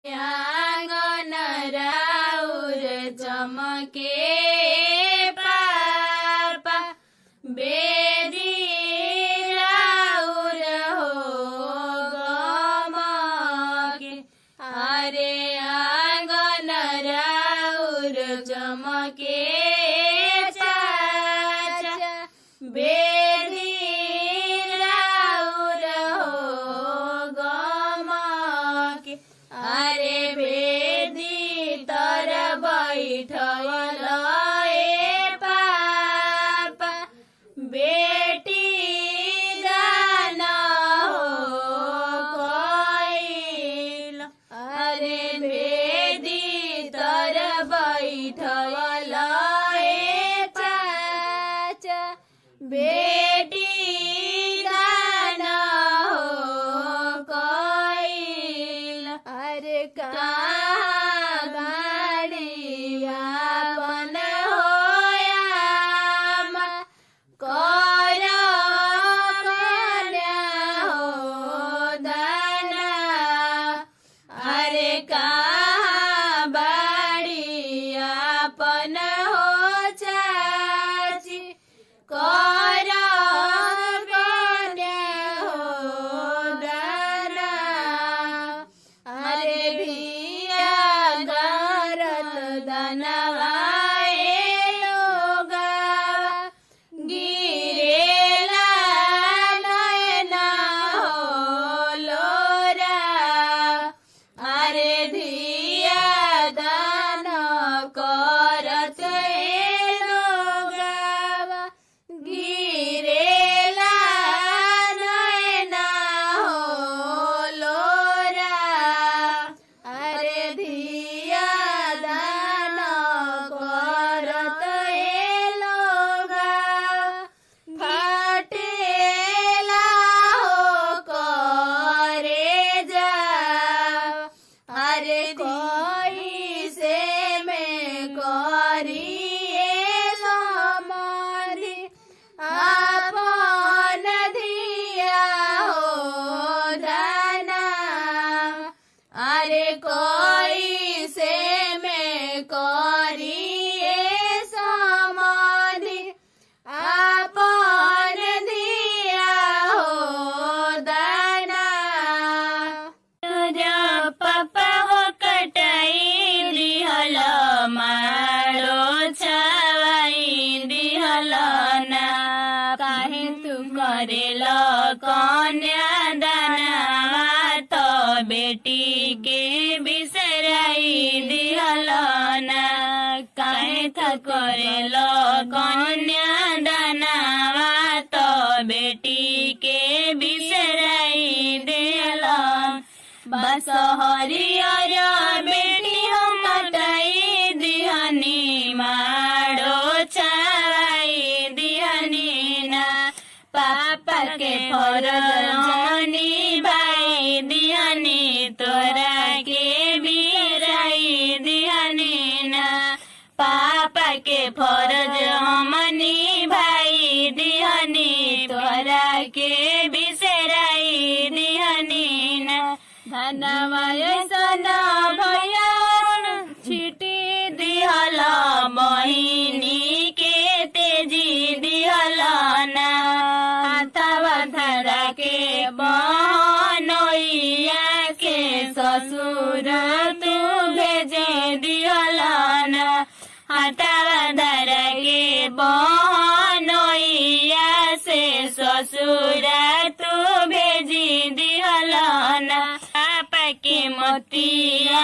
आंगन राउर चमके पापा बेदी राउर हो गमके। अरे आंगन राउर चमके चाचा बेदी राउर हो गमके। अरे बेदी तर बैठल ए पापा बेटी गान हो कइल। अरे बेदी तर बैठल ए चाचा बेटी गान हो कइल। अरे कहाँ बाड़ी आपन होयामा कर कन्या हो दाना। अरे कहाँ बाड़ी आपन हो चाची कर कन्या हो दाना। अरे भिया गरल दनवा ए लोगवा गिरेला नयना हो लोरा। अरे धिया दान करत ए लोगवा गिरेला नयना हो लोरा। अरे धिया दान करत ए लोगवा फाटेला हो करे जा। अरे कैसे में करिए समाधि आपन धिया हो दाना। अरे कैसे में करिए समाधि आपन धिया हो दाना। पापा हो कटाई दिहल मारो छावाई दिहल ना। काहे तू करेल कन्या दानवा तो बेटी के बिसराई दिहल ना। काहे तू करेल कन्या दानवा तो बेटी के बिसराई दिहल। बस हरियर बेटी हम कटाई दिहनी मारो छावाई दिहनी ना। पापा के फरमानी भाई दिहनी तोरा के बिराई दिहनी ना। पापा के फरज हमनी भाई दिहनी तोरा के बिसराई दिहनी ना। धनवा ऐसना भैया छिटी दिहल बहिनी के तेजी दिहल ना। हाथवा धरा के बहनोइया के ससुर तू भेजे दिहल ना। हाथवा धरा के बहनोइया से ससुर तू भेजी दिहल ना। पापा के मोतिया